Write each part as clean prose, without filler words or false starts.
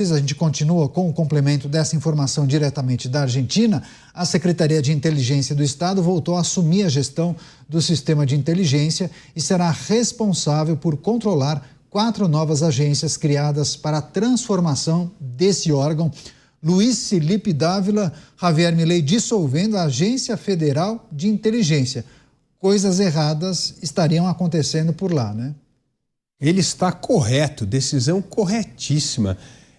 A gente continua com o complemento dessa informação diretamente da Argentina. A Secretaria de Inteligência do Estado voltou a assumir a gestão do sistema de inteligência e será responsável por controlar 4 novas agências criadas para a transformação desse órgão. Luiz Felipe Dávila, Javier Milei dissolvendo a Agência Federal de Inteligência. Coisas erradas estariam acontecendo por lá, né? Ele está correto, decisão corretíssima.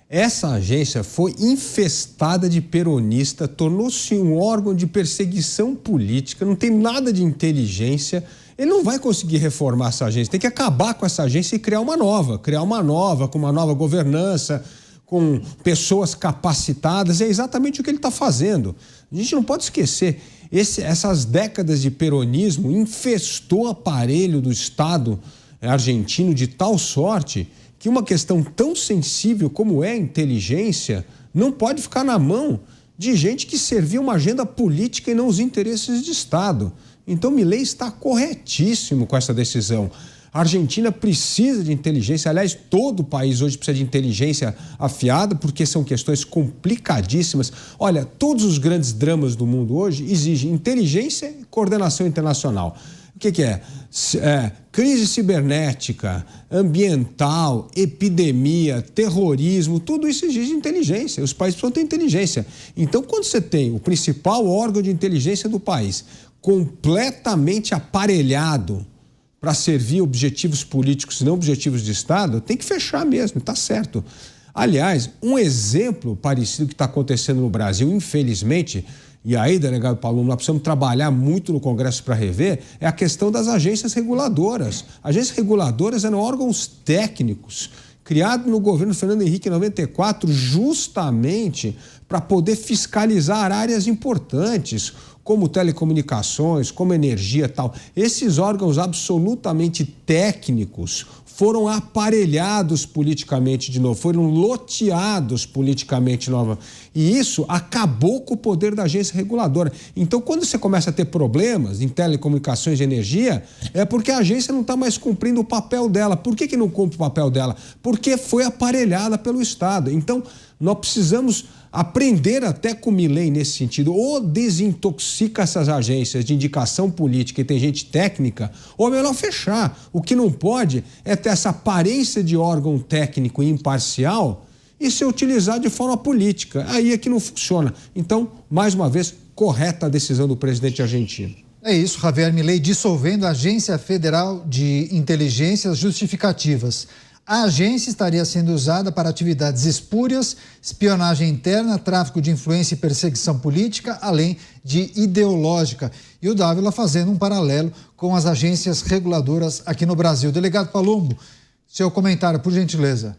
Essa agência foi infestada de peronista, tornou-se um órgão de perseguição política, não tem nada de inteligência. Ele não vai conseguir reformar essa agência, tem que acabar com essa agência e criar uma nova com uma nova governança, com pessoas capacitadas. É exatamente o que ele está fazendo. A gente não pode esquecer, essas décadas de peronismo infestou o aparelho do Estado argentino de tal sorte que uma questão tão sensível como é a inteligência não pode ficar na mão de gente que servia uma agenda política e não os interesses de Estado. Então, Milei está corretíssimo com essa decisão. A Argentina precisa de inteligência, aliás, todo o país hoje precisa de inteligência afiada, porque são questões complicadíssimas. Olha, todos os grandes dramas do mundo hoje exigem inteligência e coordenação internacional. O que é? Crise cibernética, ambiental, epidemia, terrorismo, tudo isso exige inteligência. Os países precisam ter inteligência. Então, quando você tem o principal órgão de inteligência do país completamente aparelhado para servir objetivos políticos e não objetivos de Estado, tem que fechar mesmo, está certo. Aliás, um exemplo parecido que está acontecendo no Brasil, infelizmente, e aí, delegado Palumbo, nós precisamos trabalhar muito no Congresso para rever, é a questão das agências reguladoras. Agências reguladoras eram órgãos técnicos, criados no governo Fernando Henrique em 94, justamente para poder fiscalizar áreas importantes, como telecomunicações, como energia e tal. Esses órgãos absolutamente técnicos foram aparelhados politicamente de novo, foram loteados politicamente de novo. E isso acabou com o poder da agência reguladora. Então, quando você começa a ter problemas em telecomunicações e energia, é porque a agência não está mais cumprindo o papel dela. Por que não cumpre o papel dela? Porque foi aparelhada pelo Estado. Então, nós precisamos aprender até com o Milei nesse sentido, ou desintoxica essas agências de indicação política e tem gente técnica, ou é melhor fechar. O que não pode é ter essa aparência de órgão técnico e imparcial e ser utilizado de forma política. Aí é que não funciona. Então, mais uma vez, correta a decisão do presidente argentino. É isso, Javier Milei dissolvendo a Agência Federal de Inteligências Justificativas. A agência estaria sendo usada para atividades espúrias, espionagem interna, tráfico de influência e perseguição política, além de ideológica. E o Dávila fazendo um paralelo com as agências reguladoras aqui no Brasil. Delegado Palumbo, seu comentário, por gentileza.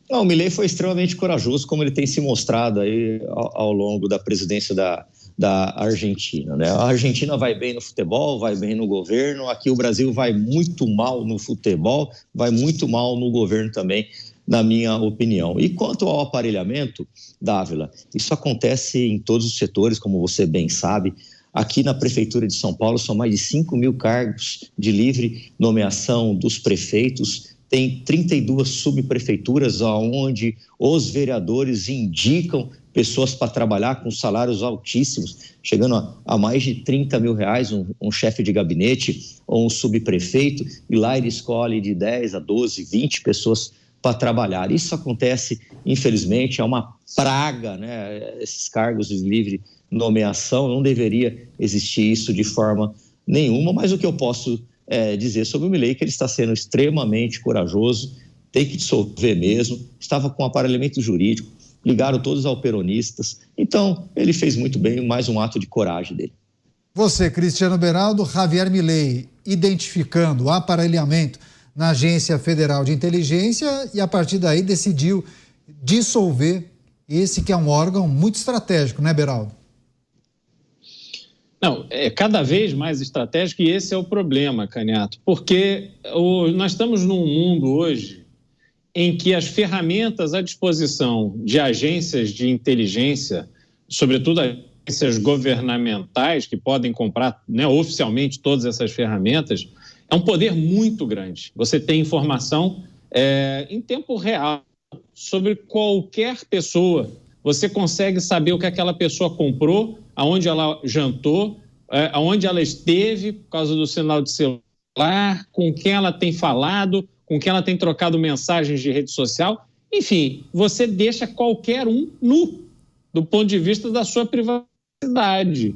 Não, o Milei foi extremamente corajoso, como ele tem se mostrado aí ao longo da presidência da Argentina, né? A Argentina vai bem no futebol, vai bem no governo. Aqui o Brasil vai muito mal no futebol, vai muito mal no governo também, na minha opinião. E quanto ao aparelhamento, Dávila, isso acontece em todos os setores, como você bem sabe. Aqui na Prefeitura de São Paulo são mais de 5 mil cargos de livre nomeação dos prefeitos. Tem 32 subprefeituras onde os vereadores indicam pessoas para trabalhar com salários altíssimos, chegando a mais de 30 mil reais, um chefe de gabinete ou um subprefeito, e lá ele escolhe de 10 a 12, 20 pessoas para trabalhar. Isso acontece, infelizmente, é uma praga, né? Esses cargos de livre nomeação, não deveria existir isso de forma nenhuma, mas o que eu posso dizer sobre o Milei é que ele está sendo extremamente corajoso, tem que dissolver mesmo, estava com aparelhamento jurídico, ligaram todos ao peronistas, então ele fez muito bem, mais um ato de coragem dele. Você, Cristiano Beraldo, Javier Milei, identificando o aparelhamento na Agência Federal de Inteligência e a partir daí decidiu dissolver esse que é um órgão muito estratégico, né, Beraldo? Não, é cada vez mais estratégico e esse é o problema, Caniato, porque nós estamos num mundo hoje em que as ferramentas à disposição de agências de inteligência, sobretudo agências governamentais que podem comprar, né, oficialmente todas essas ferramentas, é um poder muito grande. Você tem informação em tempo real sobre qualquer pessoa. Você consegue saber o que aquela pessoa comprou, aonde ela jantou, aonde ela esteve por causa do sinal de celular, com quem ela tem falado, com quem ela tem trocado mensagens de rede social. Enfim, você deixa qualquer um nu do ponto de vista da sua privacidade.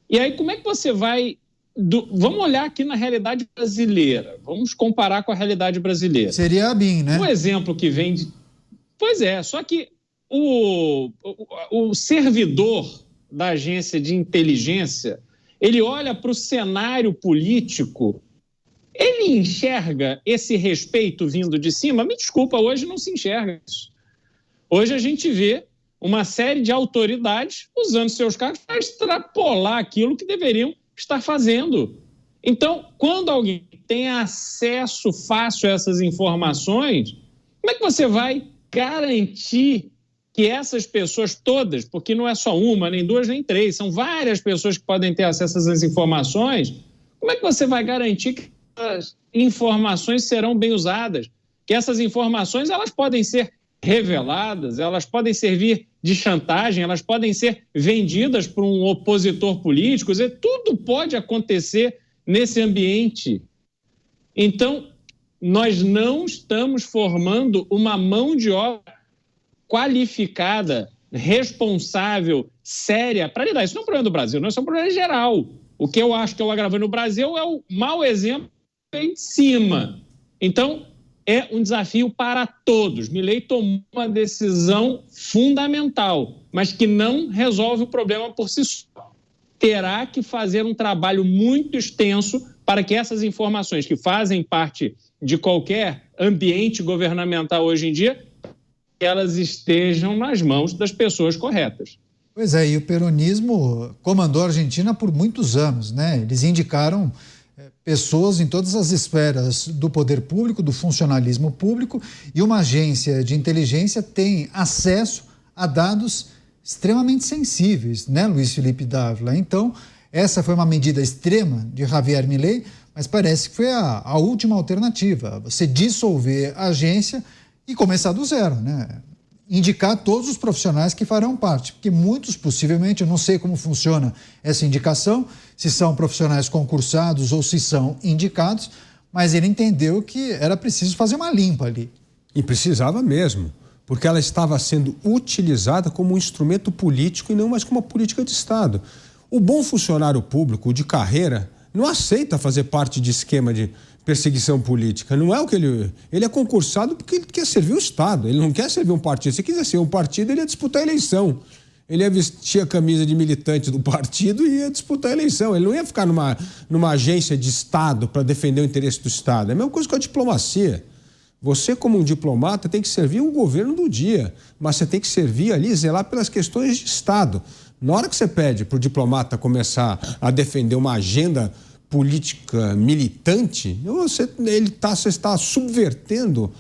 E aí, como é que você vai... Vamos olhar aqui na realidade brasileira. Vamos comparar com a realidade brasileira. Seria a BIM, né? Um exemplo que vem de... Pois é, só que o servidor da agência de inteligência, ele olha para o cenário político, ele enxerga esse respeito vindo de cima? Me desculpa, hoje não se enxerga isso. Hoje a gente vê uma série de autoridades usando seus cargos para extrapolar aquilo que deveriam estar fazendo. Então, quando alguém tem acesso fácil a essas informações, como é que você vai garantir que essas pessoas todas, porque não é só uma, nem duas, nem três, são várias pessoas que podem ter acesso a essas informações, como é que você vai garantir que essas informações serão bem usadas? Que essas informações, elas podem ser reveladas, elas podem servir de chantagem, elas podem ser vendidas por um opositor político, tudo pode acontecer nesse ambiente. Então, nós não estamos formando uma mão de obra qualificada, responsável, séria, para lidar. Isso não é um problema do Brasil, não, isso é um problema geral. O que eu acho que é o agravante no Brasil é o mau exemplo em cima. Então, é um desafio para todos. Milei tomou uma decisão fundamental, mas que não resolve o problema por si só. Terá que fazer um trabalho muito extenso para que essas informações que fazem parte de qualquer ambiente governamental hoje em dia, elas estejam nas mãos das pessoas corretas. Pois é, e o peronismo comandou a Argentina por muitos anos, né? Eles indicaram pessoas em todas as esferas do poder público, do funcionalismo público, e uma agência de inteligência tem acesso a dados extremamente sensíveis, né, Luiz Felipe Dávila? Então, essa foi uma medida extrema de Javier Milei, mas parece que foi a última alternativa. Você dissolver a agência e começar do zero, né? Indicar todos os profissionais que farão parte, porque muitos possivelmente, eu não sei como funciona essa indicação, se são profissionais concursados ou se são indicados, mas ele entendeu que era preciso fazer uma limpa ali. E precisava mesmo, porque ela estava sendo utilizada como um instrumento político e não mais como uma política de Estado. O bom funcionário público de carreira não aceita fazer parte de esquema de perseguição política. Não é o que ele é concursado porque ele quer servir o Estado, ele não quer servir um partido. Se quiser ser um partido, ele ia disputar a eleição. Ele ia vestir a camisa de militante do partido e ia disputar a eleição. Ele não ia ficar numa agência de Estado para defender o interesse do Estado. É a mesma coisa com a diplomacia. Você, como um diplomata, tem que servir o governo do dia, mas você tem que servir ali, zelar pelas questões de Estado. Na hora que você pede para o diplomata começar a defender uma agenda política militante, você está subvertendo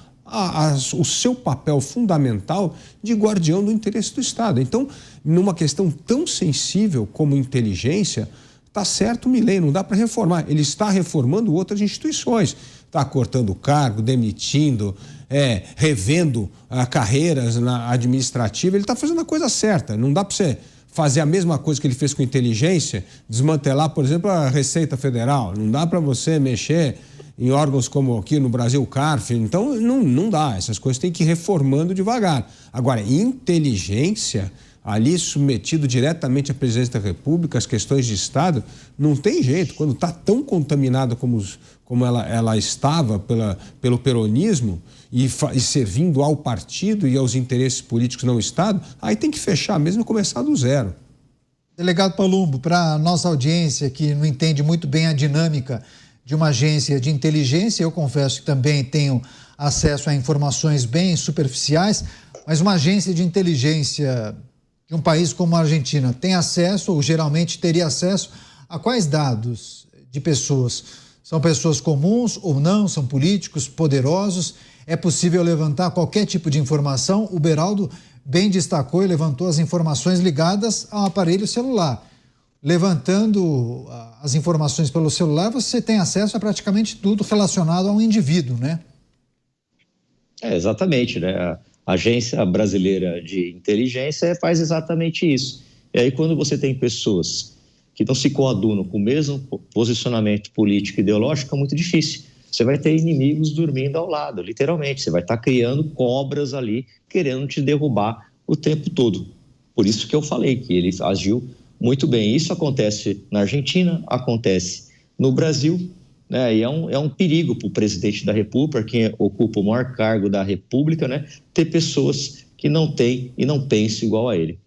o seu papel fundamental de guardião do interesse do Estado. Então, numa questão tão sensível como inteligência, está certo o Milei, não dá para reformar. Ele está reformando outras instituições, está cortando o cargo, demitindo, revendo carreiras administrativas, ele está fazendo a coisa certa. Não dá para você fazer a mesma coisa que ele fez com inteligência, desmantelar, por exemplo, a Receita Federal. Não dá para você mexer em órgãos como aqui no Brasil, o CARF. Então, não dá. Essas coisas tem que ir reformando devagar. Agora, inteligência, ali submetido diretamente à presidência da República, as questões de Estado, não tem jeito. Quando está tão contaminada como ela estava pelo peronismo e servindo ao partido e aos interesses políticos não Estado, aí tem que fechar mesmo e começar do zero. Delegado Palumbo, para a nossa audiência que não entende muito bem a dinâmica de uma agência de inteligência, eu confesso que também tenho acesso a informações bem superficiais, mas uma agência de inteligência de um país como a Argentina tem acesso, ou geralmente teria acesso, a quais dados de pessoas? São pessoas comuns ou não? São políticos poderosos? É possível levantar qualquer tipo de informação? O Beraldo bem destacou e levantou as informações ligadas ao aparelho celular. Levantando as informações pelo celular, você tem acesso a praticamente tudo relacionado a um indivíduo, né? Exatamente, né? A Agência Brasileira de Inteligência faz exatamente isso. E aí, quando você tem pessoas que não se coadunam com o mesmo posicionamento político e ideológico, é muito difícil. Você vai ter inimigos dormindo ao lado, literalmente. Você vai estar criando cobras ali, querendo te derrubar o tempo todo. Por isso que eu falei que ele agiu muito bem. Isso acontece na Argentina, acontece no Brasil, né? E é um perigo para o presidente da República, quem ocupa o maior cargo da República, né? Ter pessoas que não têm e não pensam igual a ele.